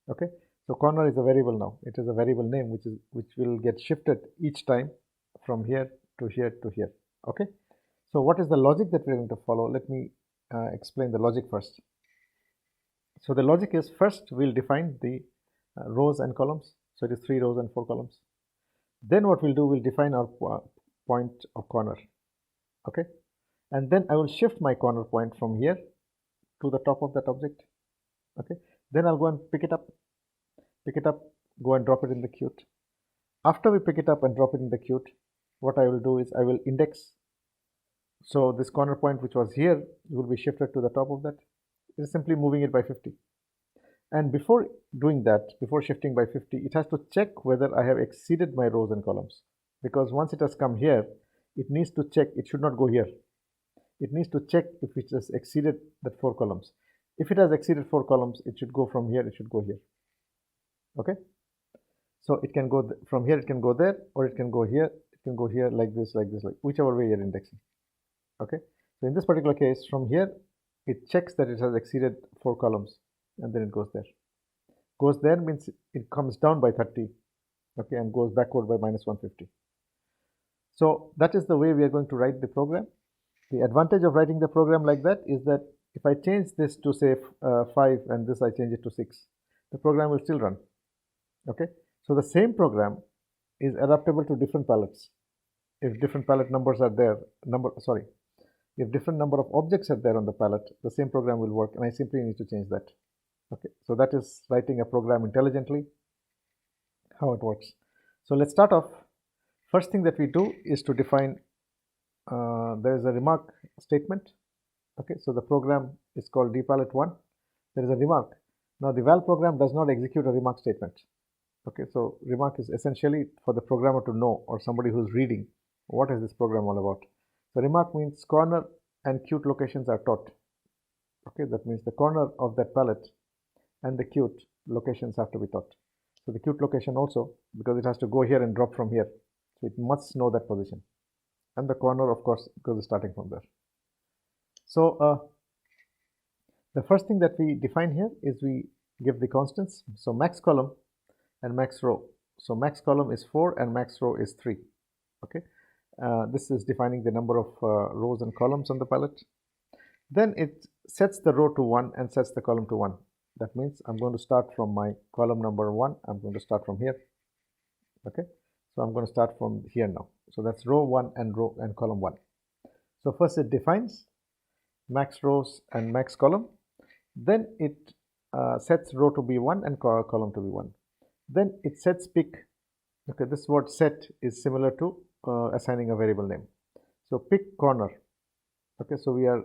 okay. So corner is a variable now. It is a variable name which will get shifted each time from here to here to here, okay. So what is the logic that we are going to follow? Let me explain the logic first. So the logic is, first we'll define the rows and columns. So it is 3 rows and 4 columns. Then what we'll do, we'll define our point of corner, okay. And then I will shift my corner point from here to the top of that object, okay. Then I'll go and pick it up, go and drop it in the queue. After we pick it up and drop it in the queue, what I will do is I will index. So this corner point which was here will be shifted to the top of that. It is simply moving it by 50. And before doing that, before shifting by 50, it has to check whether I have exceeded my rows and columns. Because once it has come here, it needs to check, it should not go here. It needs to check if it has exceeded that 4 columns. If it has exceeded 4 columns, it should go from here, it should go here, okay. So it can go from here, it can go there, or it can go here, like this, like whichever way you're indexing, okay. So in this particular case, from here, it checks that it has exceeded 4 columns, and then it goes there. Goes there means it comes down by 30, okay, and goes backward by minus 150. So that is the way we are going to write the program. The advantage of writing the program like that is that if I change this to say 5 and this I change it to 6, the program will still run. Okay, so the same program is adaptable to different palettes. If different palette numbers are there, if different number of objects are there on the palette, the same program will work, and I simply need to change that. Okay, so that is writing a program intelligently, how it works. So let's start off. First thing that we do is to define, there is a remark statement. Okay, so the program is called dpalette1. There is a remark. Now the VAL program does not execute a remark statement. Okay, so remark is essentially for the programmer to know, or somebody who's reading, what is this program all about. So remark means corner and cute locations are taught. Okay, that means the corner of that palette and the cute locations have to be taught. So the cute location also, because it has to go here and drop from here, so it must know that position. And the corner, of course, because it's starting from there. So the first thing that we define here is we give the constants. So max column and max row. So max column is 4 and max row is 3. Okay, this is defining the number of rows and columns on the palette. Then it sets the row to 1 and sets the column to 1. That means I'm going to start from my column number 1. I'm going to start from here. Okay, so I'm going to start from here now. So that's row 1 and column 1. So first it defines max rows and max column. Then it sets row to be 1 and column to be 1. Then it sets pick. Okay, this word set is similar to assigning a variable name. So pick corner. Okay, so we are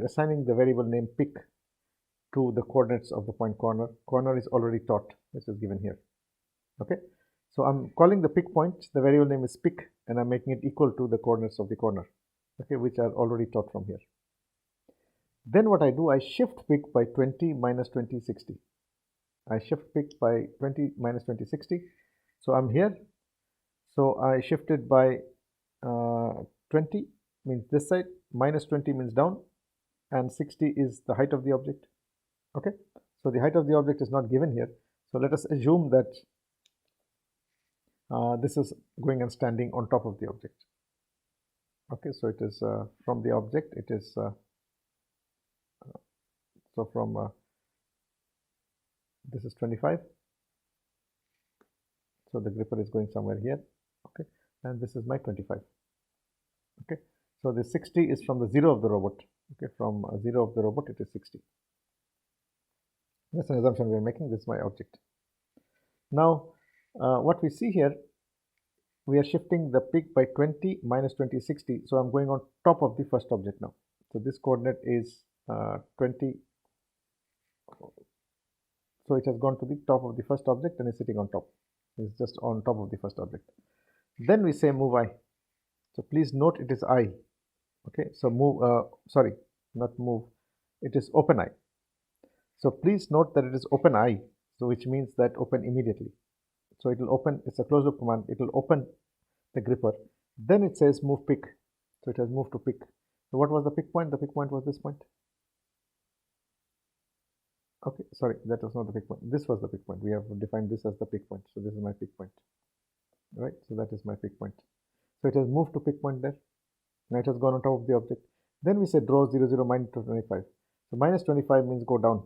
assigning the variable name pick to the coordinates of the point corner. Corner is already taught, which is given here. Okay, so I'm calling the pick point, the variable name is pick, and I'm making it equal to the coordinates of the corner, okay, which are already taught from here. Then what I do, I shift pick by 20 minus 20 60. I shift pick by 20 minus 20 60. So I'm here. So I shifted by 20 means this side, minus 20 means down, and 60 is the height of the object. Okay, so the height of the object is not given here. So let us assume that this is going and standing on top of the object. Okay, so it is from the object, it is so from this is 25. So the gripper is going somewhere here. Okay, and this is my 25. Okay, so the 60 is from the 0 of the robot. Okay, from 0 of the robot it is 60. That's an assumption we are making. This is my object. Now what we see here, we are shifting the pick by 20 minus 20 60. So I'm going on top of the first object now. So this coordinate is 20. So it has gone to the top of the first object and is sitting on top. It's just on top of the first object. Then we say move I. So please note it is I. Okay, so move, sorry, not move, it is open I. So please note that it is open I, so which means that open immediately. So it will open, it's a closed loop command, it will open the gripper. Then it says move pick. So it has moved to pick. So what was the pick point? The pick point was this point. Okay, sorry, that was not the pick point. This was the pick point. We have defined this as the pick point. So this is my pick point. Right, so that is my pick point. So it has moved to pick point there. Now it has gone on top of the object. Then we say draw 0 0 minus 25. So minus 25 means go down.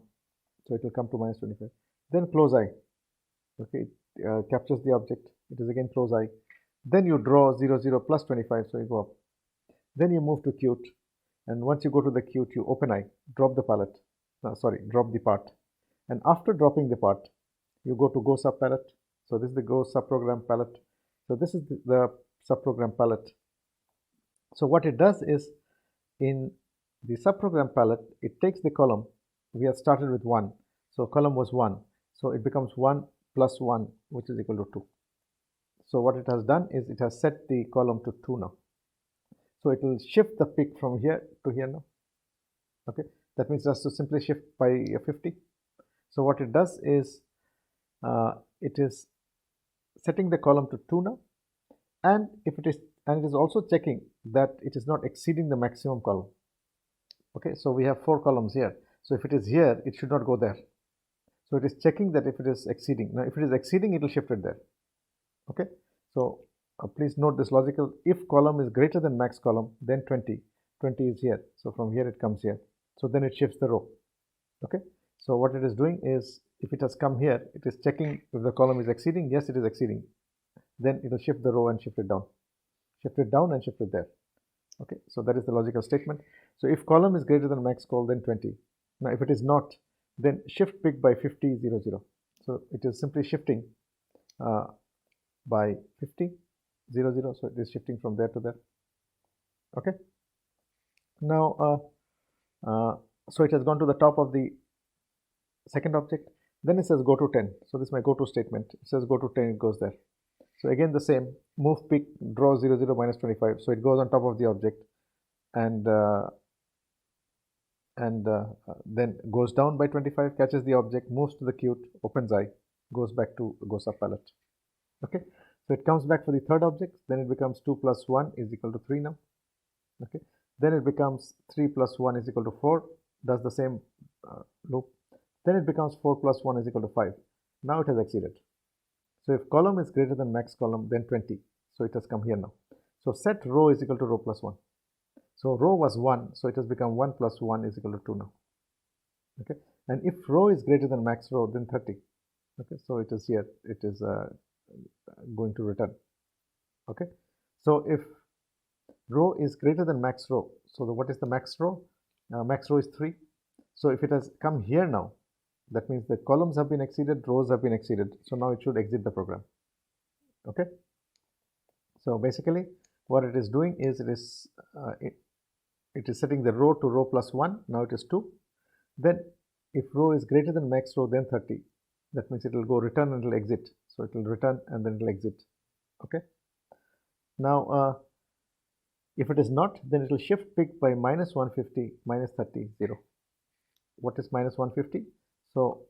So it will come to minus 25. Then close I. Okay, it captures the object. It is again close I. Then you draw 0 0 plus 25. So you go up. Then you move to cute. And once you go to the cute, you open I. Drop the palette. Drop the part. And after dropping the part, you go to go sub palette. So this is the go subprogram palette. So this is the subprogram palette. So what it does is, in the subprogram palette, it takes the column. We have started with 1. So column was 1. So it becomes 1 plus 1, which is equal to 2. So what it has done is it has set the column to 2 now. So it will shift the pick from here to here now. Okay, that means just to simply shift by 50. So what it does is it is setting the column to 2 now, and if it is and it is also checking that it is not exceeding the maximum column. Okay, so we have 4 columns here. So if it is here, it should not go there. So it is checking that if it is exceeding. Now, if it is exceeding, it will shift it there. Okay, so please note this logical. If column is greater than max column, then 20. 20 is here. So from here it comes here. So then it shifts the row. Okay, so what it is doing is, if it has come here, it is checking if the column is exceeding. Yes, it is exceeding. Then it will shift the row and shift it down. Shift it down and shift it there. Okay, so that is the logical statement. So if column is greater than max col, then 20. Now if it is not, then shift pick by 50, 0, 0. So it is simply shifting by 50, 0, 0. So it is shifting from there to there. Okay. Now, so it has gone to the top of the second object. Then it says go to 10. So this is my go to statement. It says go to 10, it goes there. So again the same, move pick, draw 0, 0, minus 25. So it goes on top of the object and then goes down by 25, catches the object, moves to the queue, opens eye, goes back to goes up palette. Okay, so it comes back for the third object. Then it becomes 2 plus 1 is equal to 3 now. Okay, then it becomes 3 plus 1 is equal to 4, does the same loop. Then it becomes 4 plus 1 is equal to 5. Now it has exceeded. So if column is greater than max column, then 20. So it has come here now. So set row is equal to row plus 1. So row was 1, so it has become 1 plus 1 is equal to 2 now. Okay, and if row is greater than max row, then 30. Okay, so it is here, it is going to return. Okay, so if row is greater than max row, so what is the max row? Max row is 3. So if it has come here now, that means the columns have been exceeded, rows have been exceeded. So now it should exit the program. Okay, so basically what it is doing is it is setting the row to row plus 1. Now it is 2. Then if row is greater than max row, then 30. That means it will go return and it will exit. So it will return and then it will exit. Okay, now if it is not, then it will shift pick by minus 150, minus 30, 0. What is minus 150? So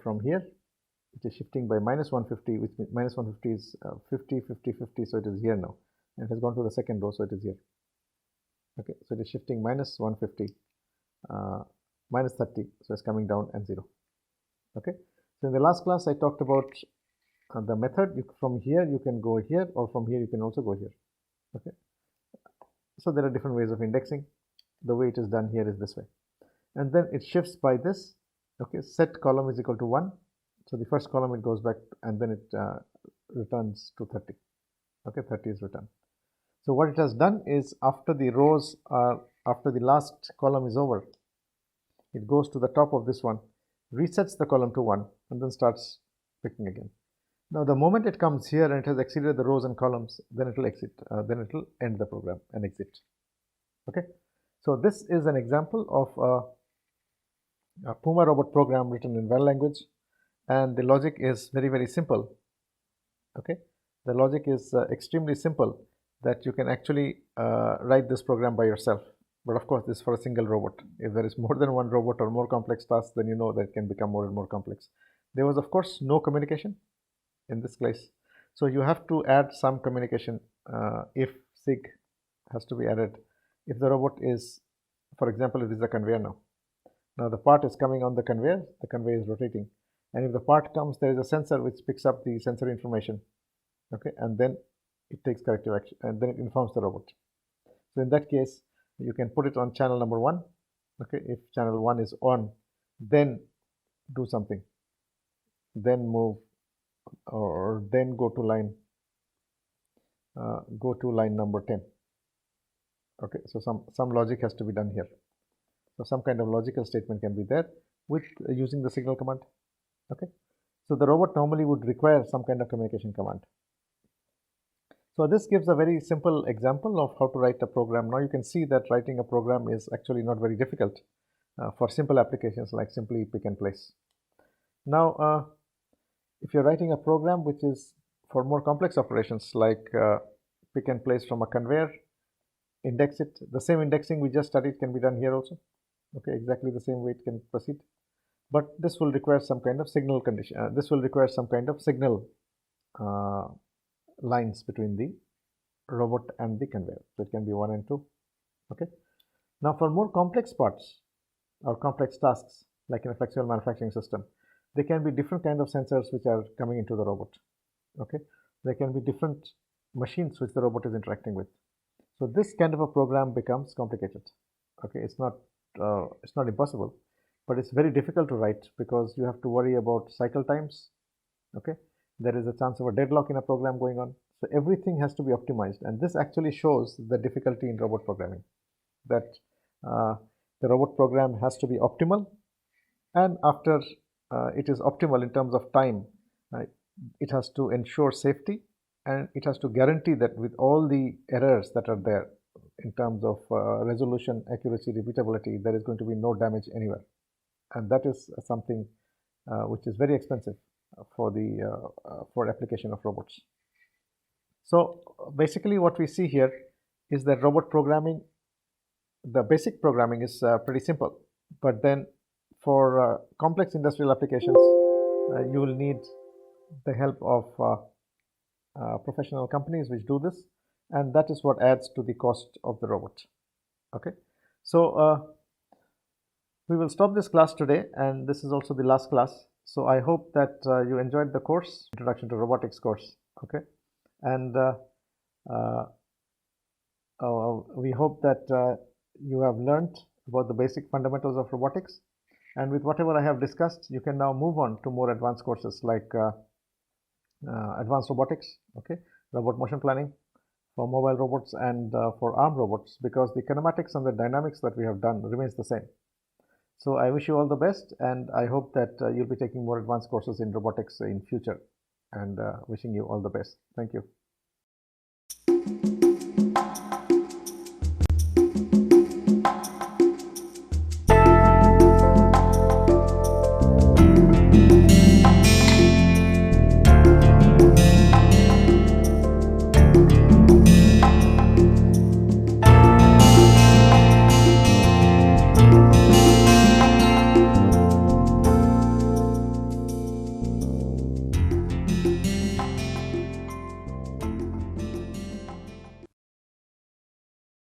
from here it is shifting by minus 150, which means minus 150 is 50, 50, 50. So it is here now, and it has gone to the second row, so it is here. Okay, so it is shifting minus 150, minus 30, so it's coming down and 0. Okay, so in the last class I talked about the method. From here you can go here, or from here you can also go here. Okay, so there are different ways of indexing. The way it is done here is this way, and then it shifts by this. Okay, set column is equal to 1. So the first column it goes back and then it returns to 30. Okay, 30 is returned. So what it has done is, after the rows are, after the last column is over, it goes to the top of this one, resets the column to 1, and then starts picking again. Now the moment it comes here and it has exceeded the rows and columns, then it will exit, then it will end the program and exit. Okay, so this is an example of a Puma robot program written in VAL language, and the logic is very, very simple. Okay, the logic is extremely simple, that you can actually write this program by yourself. But of course, this is for a single robot. If there is more than one robot or more complex tasks, then you know that it can become more and more complex. There was, of course, no communication in this case. So you have to add some communication if SIG has to be added. If the robot is, for example, it is a conveyor now. Now the part is coming on the conveyor is rotating. And if the part comes, there is a sensor which picks up the sensor information. Okay, and then it takes corrective action, and then it informs the robot. So in that case, you can put it on channel number 1. Okay, if channel 1 is on, then do something, then move, or then go to line number 10. Okay, so some logic has to be done here. So some kind of logical statement can be there with using the signal command. Okay, so the robot normally would require some kind of communication command. So this gives a very simple example of how to write a program. Now you can see that writing a program is actually not very difficult for simple applications like simply pick and place. Now if you're writing a program which is for more complex operations like pick and place from a conveyor, index it, the same indexing we just studied can be done here also. Okay, exactly the same way it can proceed, but this will require some kind of signal condition. This will require some kind of signal lines between the robot and the conveyor. So it can be 1 and 2. Okay. Now for more complex parts or complex tasks, like in a flexible manufacturing system, there can be different kind of sensors which are coming into the robot. Okay. There can be different machines which the robot is interacting with. So this kind of a program becomes complicated. Okay. It's not impossible, but it's very difficult to write because you have to worry about cycle times. Okay. There is a chance of a deadlock in a program going on. So everything has to be optimized, and this actually shows the difficulty in robot programming, that the robot program has to be optimal, and after it is optimal in terms of time, it has to ensure safety, and it has to guarantee that with all the errors that are there in terms of resolution, accuracy, repeatability, there is going to be no damage anywhere. And that is something which is very expensive for application of robots. So basically what we see here is that robot programming, the basic programming is pretty simple, but then for complex industrial applications, you will need the help of professional companies which do this, and that is what adds to the cost of the robot. Okay, so we will stop this class today, and this is also the last class. So I hope that you enjoyed the course, Introduction to Robotics course. Okay, and we hope that you have learned about the basic fundamentals of robotics, and with whatever I have discussed, you can now move on to more advanced courses like advanced robotics, okay, robot motion planning for mobile robots and for arm robots, because the kinematics and the dynamics that we have done remains the same. So I wish you all the best, and I hope that you'll be taking more advanced courses in robotics in future, and wishing you all the best. Thank you.